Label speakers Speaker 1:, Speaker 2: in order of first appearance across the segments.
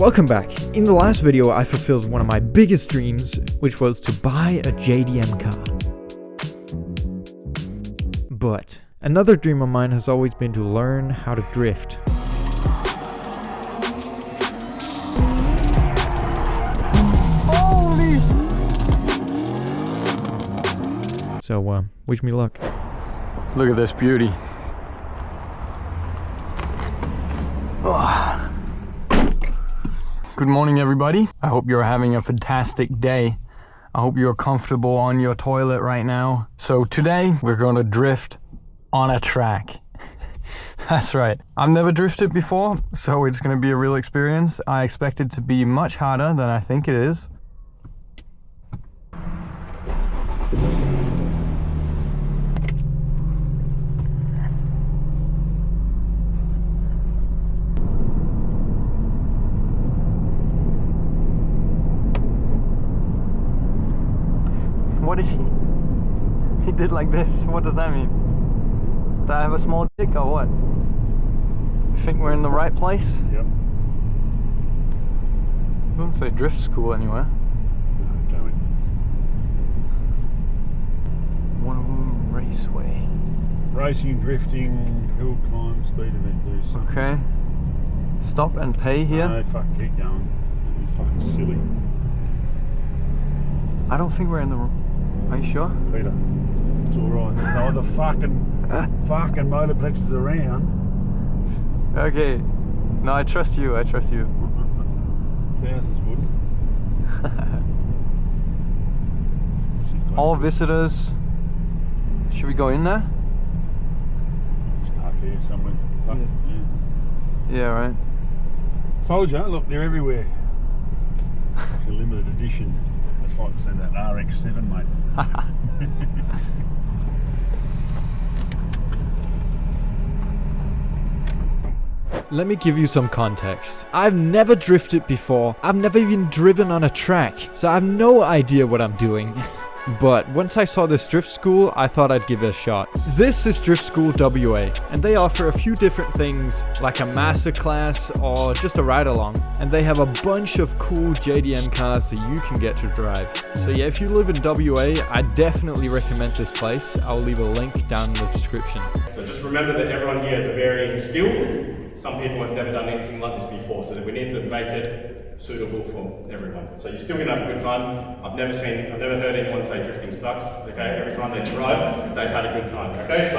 Speaker 1: Welcome back. In the last video, I fulfilled one of my biggest dreams, which was to buy a JDM car. But another dream of mine has always been to learn how to drift.
Speaker 2: Holy!
Speaker 1: So, wish me luck.
Speaker 2: Look at this beauty. Oh. Good morning, everybody. I hope you're having a fantastic day. I hope you're comfortable on your toilet right now. So today we're going to drift on a track. That's right. I've never drifted before, so it's going to be a real experience. I expect it to be much harder than I think it is. What did he did like this? What does that mean? Do I have a small dick or what? You think we're in the right place?
Speaker 3: Yep.
Speaker 2: Doesn't say drift school anywhere.
Speaker 3: Going.
Speaker 2: One Raceway.
Speaker 3: Racing, drifting, hill climb, speed event, do something.
Speaker 2: Okay. Stop and pay here.
Speaker 3: No, fuck, keep going. You're fucking silly.
Speaker 2: I don't think we're in the. Are you sure?
Speaker 3: Peter, it's alright. No, the fucking motorplex is around.
Speaker 2: Okay. No, I trust you. I trust you.
Speaker 3: Thousands wouldn't.
Speaker 2: All visitors. Should we go in there?
Speaker 3: Just park here somewhere. Fuck,
Speaker 2: Yeah, right.
Speaker 3: Told you, look, they're everywhere. Like a limited edition. It's like to send that RX-7, mate.
Speaker 1: Let me give you some context. I've never drifted before. I've never even driven on a track, so I have no idea what I'm doing. But once I saw this drift school, I thought I'd give it a shot. This is Drift School WA, and they offer a few different things like a masterclass or just a ride along. And they have a bunch of cool JDM cars that you can get to drive. So yeah, if you live in WA, I definitely recommend this place. I'll leave a link down in the description.
Speaker 4: So just remember that everyone here has a varying skill. Some people have never done anything like this before, so that we need to make it suitable for everyone. So you're still gonna have a good time. I've never heard anyone say drifting sucks. Okay, every time they drive, they've had a good time. Okay,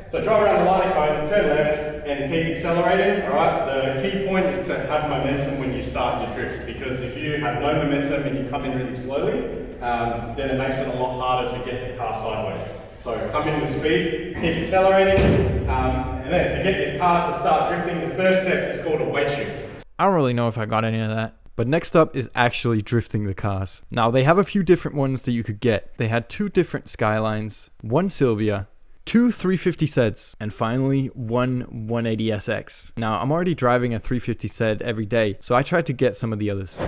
Speaker 4: so drive around the line of cones, turn left, and keep accelerating. All right. The key point is to have momentum when you start your drift, because if you have no momentum and you come in really slowly, then it makes it a lot harder to get the car sideways. So come in with speed, keep accelerating, and then to get your car to start drifting, the first step is called a wedge shift.
Speaker 1: I don't really know if I got any of that. But next up is actually drifting the cars. Now, they have a few different ones that you could get. They had 2 different Skylines, 1 Silvia, 2 350 Zs, and finally 1 180SX. Now, I'm already driving a 350 Z every day, so I tried to get some of the others.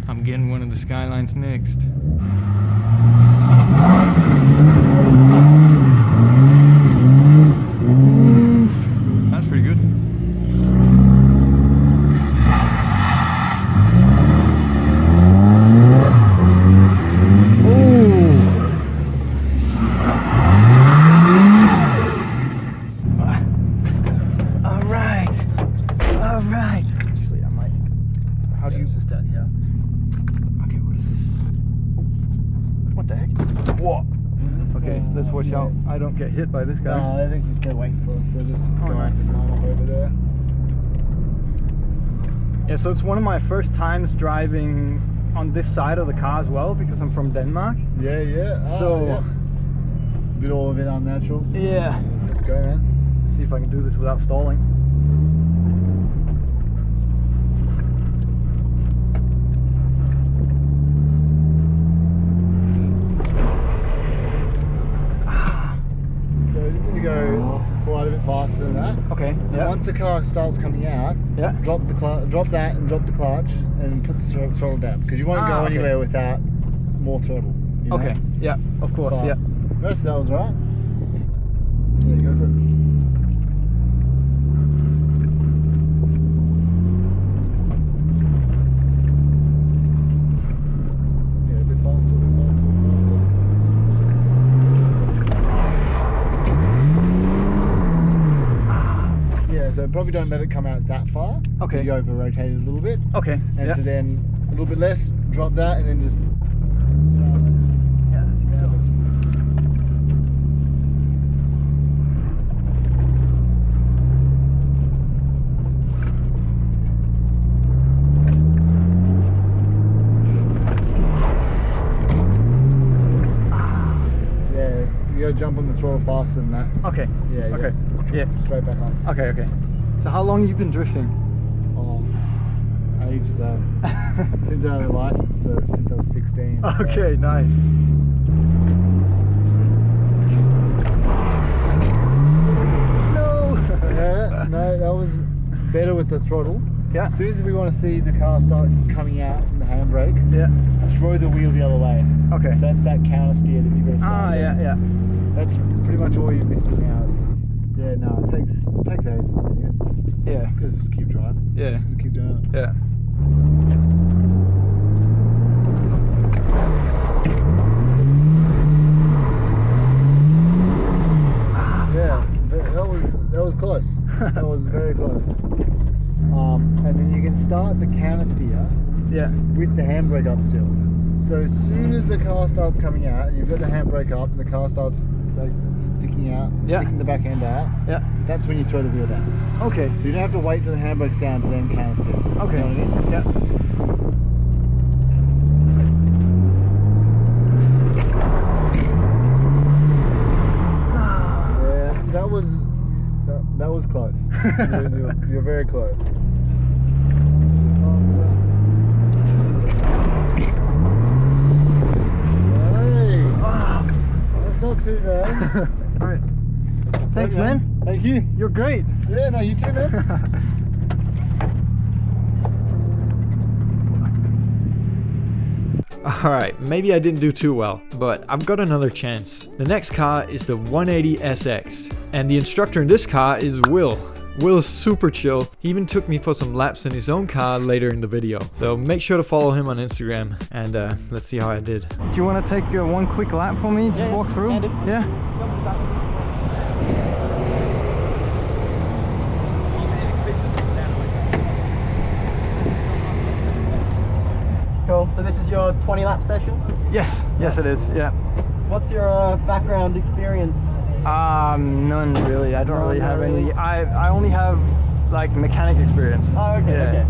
Speaker 1: I'm getting one of the Skylines next. Oof. That's pretty good. Watch out, I don't get hit by this guy.
Speaker 5: No, I think he's going to wait for us, so just go out and line up over there.
Speaker 1: Yeah, so it's one of my first times driving on this side of the car as well, because I'm from Denmark.
Speaker 5: Yeah. Yeah. It's a bit all a bit unnatural.
Speaker 1: Yeah.
Speaker 5: Let's go, man.
Speaker 1: See if I can do this without stalling.
Speaker 5: Go quite a bit faster than that.
Speaker 1: Okay. Yeah.
Speaker 5: Once the car starts coming out, drop that and drop the clutch and put the throttle down, because you won't go anywhere without more throttle. You know?
Speaker 1: Okay. Yeah. Of course.
Speaker 5: But
Speaker 1: yeah.
Speaker 5: Rest of that was right. Yeah, go for it. So probably don't let it come out that far.
Speaker 2: Okay.
Speaker 5: You over rotate it a little bit.
Speaker 2: Okay.
Speaker 5: And
Speaker 2: yeah.
Speaker 5: so then a little bit less, drop that, and then just. You gotta jump on the throttle faster than that.
Speaker 2: Okay.
Speaker 5: Yeah.
Speaker 2: Okay. Yeah.
Speaker 5: Straight back up.
Speaker 2: Okay. Okay. So how long have you been drifting?
Speaker 5: Oh, ages. Since I had a license, so since I was 16.
Speaker 2: Okay. Nice. No.
Speaker 5: Yeah. No, that was better with the throttle.
Speaker 2: Yeah.
Speaker 5: As soon as we want to see the car start coming out from the handbrake,
Speaker 2: Yeah.
Speaker 5: throw the wheel the other way.
Speaker 2: Okay.
Speaker 5: So that's that counter steer that you've got to start
Speaker 2: Ah.
Speaker 5: with.
Speaker 2: Yeah. Yeah.
Speaker 5: That's pretty much all you're missing now. Yeah. No, it takes ages. Man.
Speaker 2: Yeah.
Speaker 5: Gotta just keep driving.
Speaker 2: Yeah.
Speaker 5: Just keep doing it.
Speaker 2: Yeah.
Speaker 5: Yeah, that was close. That was very close. And then you can start the counter steer
Speaker 2: Yeah.
Speaker 5: with the handbrake up still. So as soon as the car starts coming out and you've got the handbrake up and the car starts like sticking out,
Speaker 2: Yeah.
Speaker 5: sticking the back end out,
Speaker 2: Yeah.
Speaker 5: that's when you throw the wheel down.
Speaker 2: Okay.
Speaker 5: So you don't have to wait till the handbrake's down to then counter steer.
Speaker 2: Okay.
Speaker 5: You know what I mean?
Speaker 2: Yeah.
Speaker 5: Yeah, that was close. You're very close. Hey, that's not too bad.
Speaker 2: All right. Thanks,
Speaker 5: Okay.
Speaker 2: man.
Speaker 5: Thank you.
Speaker 2: You're great.
Speaker 5: Yeah, no, you too, man.
Speaker 1: Alright, maybe I didn't do too well, but I've got another chance. The next car is the 180SX, and the instructor in this car is Will. Will is super chill. He even took me for some laps in his own car later in the video. So make sure to follow him on Instagram, and let's see how I did.
Speaker 2: Do you want to take one quick lap for me? Just walk through? Yeah.
Speaker 6: Cool. So this is your 20 lap session.
Speaker 2: Yes. Yes, it is. Yeah.
Speaker 6: What's your background experience?
Speaker 2: None really. I don't
Speaker 6: None
Speaker 2: really have
Speaker 6: really?
Speaker 2: any. I only have like mechanic experience.
Speaker 6: Oh, okay.
Speaker 2: Yeah.
Speaker 6: Okay.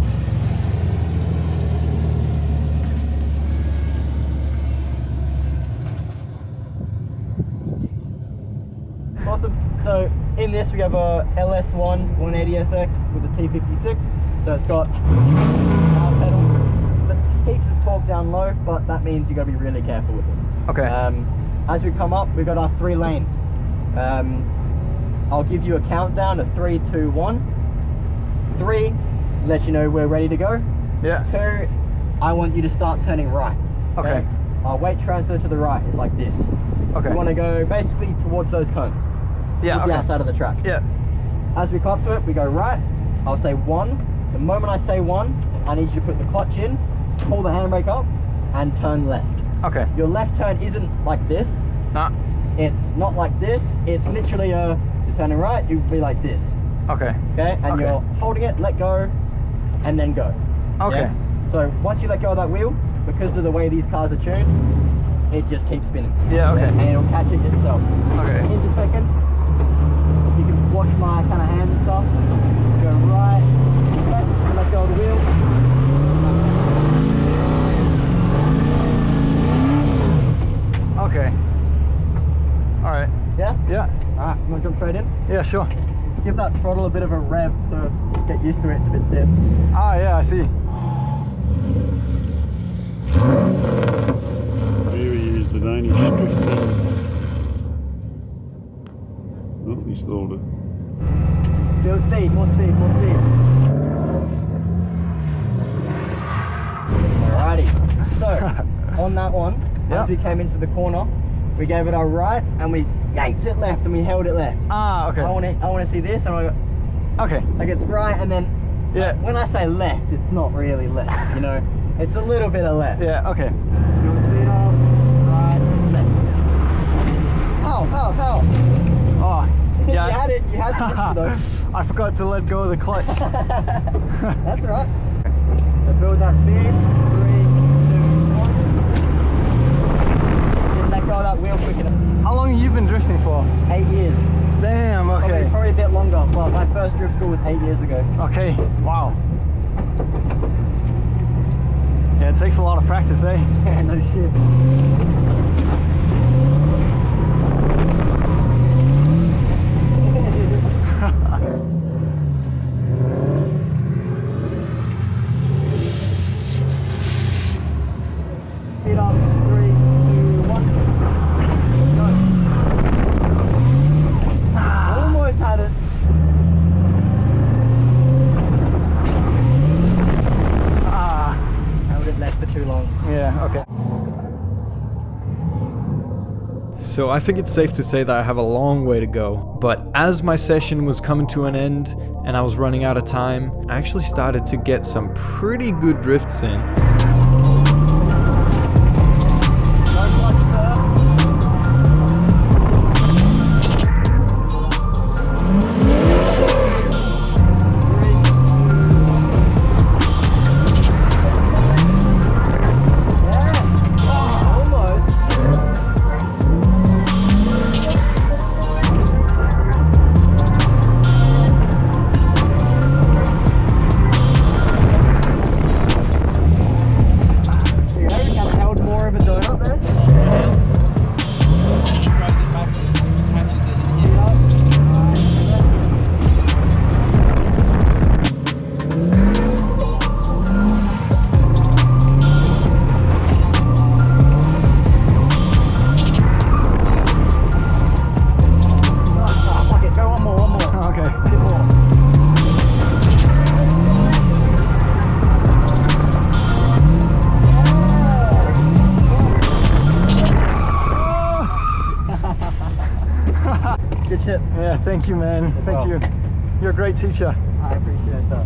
Speaker 6: Awesome. So in this we have a LS1 180SX with a T56. So it's got power pedal, that keeps the torque down low, but that means you got to be really careful with it.
Speaker 2: Okay.
Speaker 6: As we come up, we've got our 3 lanes. I'll give you a countdown of 3, 2, 1. 3, let you know we're ready to go.
Speaker 2: Yeah.
Speaker 6: 2, I want you to start turning right.
Speaker 2: Okay.
Speaker 6: Our weight transfer to the right is like this.
Speaker 2: Okay.
Speaker 6: We want to go basically towards those cones.
Speaker 2: Yeah.
Speaker 6: Towards the
Speaker 2: Okay.
Speaker 6: outside of the track.
Speaker 2: Yeah.
Speaker 6: As we come up to it, we go right. I'll say 1. The moment I say 1, I need you to put the clutch in, pull the handbrake up, and turn left.
Speaker 2: Okay.
Speaker 6: Your left turn isn't like this.
Speaker 2: Nah.
Speaker 6: It's not like this. It's literally you're turning right, you'd be like this.
Speaker 2: Okay.
Speaker 6: Okay? And
Speaker 2: Okay.
Speaker 6: you're holding it, let go, and then go.
Speaker 2: Okay.
Speaker 6: Yeah? So once you let go of that wheel, because of the way these cars are tuned, it just keeps spinning.
Speaker 2: Yeah. Okay.
Speaker 6: And it'll catch it itself.
Speaker 2: Okay.
Speaker 6: Here's a second. You can watch my kind of hands and stuff. Go right, left, let go of the wheel.
Speaker 2: Okay. All right.
Speaker 6: Yeah?
Speaker 2: Yeah.
Speaker 6: Alright, you want to jump straight in?
Speaker 2: Yeah. Sure.
Speaker 6: Give that throttle a bit of a rev to get used to it. It's a bit stiff.
Speaker 2: Ah. Yeah. I see.
Speaker 3: Here he is, the Danish drifting. Oh, he stalled it.
Speaker 6: Build speed, more speed, more speed. Alrighty. So, on that one,
Speaker 2: Yeah.
Speaker 6: as we came into the corner, we gave it our right and we yanked it left and we held it left.
Speaker 2: Ah. Okay.
Speaker 6: I want to see this and I go,
Speaker 2: Okay.
Speaker 6: like it's right and then
Speaker 2: Yeah.
Speaker 6: when I say left, it's not really left, you know? It's a little bit of left.
Speaker 2: Yeah. Okay.
Speaker 6: Build speed up, right, left. Pow, pow, pow.
Speaker 2: Oh.
Speaker 6: You
Speaker 2: Yeah.
Speaker 6: had it has drifted though.
Speaker 2: I forgot to let go of the clutch.
Speaker 6: That's right. So build that speed. 3, 2, 1. Didn't let go of that wheel quick enough.
Speaker 2: How long have you been drifting for?
Speaker 6: 8 years.
Speaker 2: Damn, okay.
Speaker 6: Probably a bit longer, but my first drift school was 8 years ago.
Speaker 2: Okay, wow. Yeah, it takes a lot of practice, eh?
Speaker 6: Yeah, no shit. Speed up, 3, 2, 1. Go. Almost had it.
Speaker 2: Ah,
Speaker 6: I would have left for too long.
Speaker 2: yeah, okay.
Speaker 1: So I think it's safe to say that I have a long way to go. But as my session was coming to an end and I was running out of time, I actually started to get some pretty good drifts in.
Speaker 6: Good shit.
Speaker 2: Yeah, thank you, man. Thank you. You're a great teacher.
Speaker 6: I appreciate that.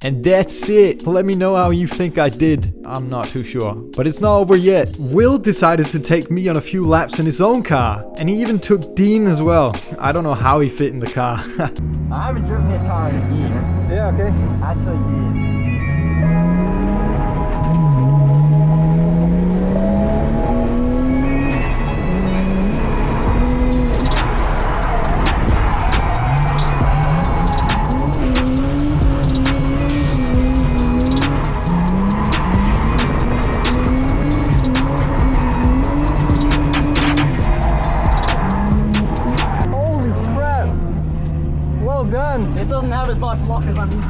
Speaker 1: And that's it. Let me know how you think I did. I'm not too sure. But it's not over yet. Will decided to take me on a few laps in his own car. And he even took Dean as well. I don't know how he fit in the car.
Speaker 6: I haven't driven this car in years.
Speaker 2: Yeah, okay.
Speaker 6: Actually, years.
Speaker 2: Done.
Speaker 6: It doesn't have as much lock as I'm used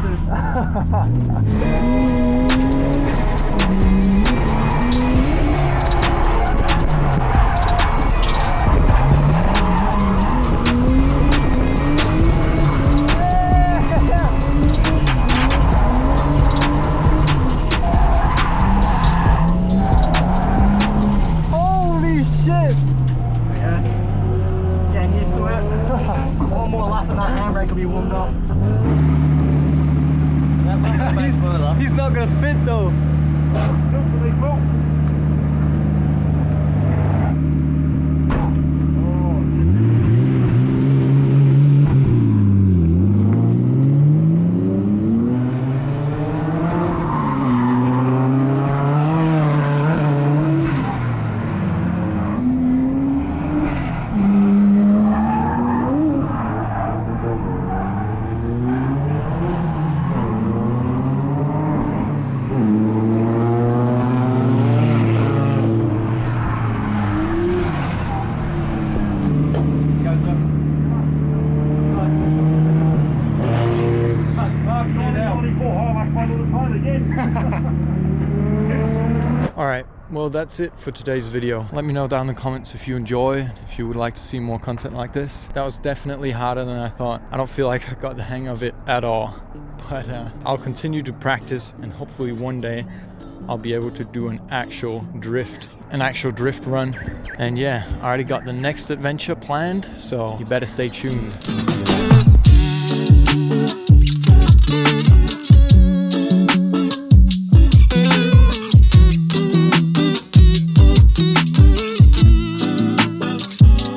Speaker 2: Holy shit!
Speaker 6: Yeah. Getting used to it. One more lap and that handbrake will be warmed up.
Speaker 2: He's not gonna fit though.
Speaker 1: Alright, well that's it for today's video. Let me know down in the comments if you enjoy, if you would like to see more content like this. That was definitely harder than I thought. I don't feel like I got the hang of it at all. But I'll continue to practice and hopefully one day I'll be able to do an actual drift run. And yeah, I already got the next adventure planned, so you better stay tuned.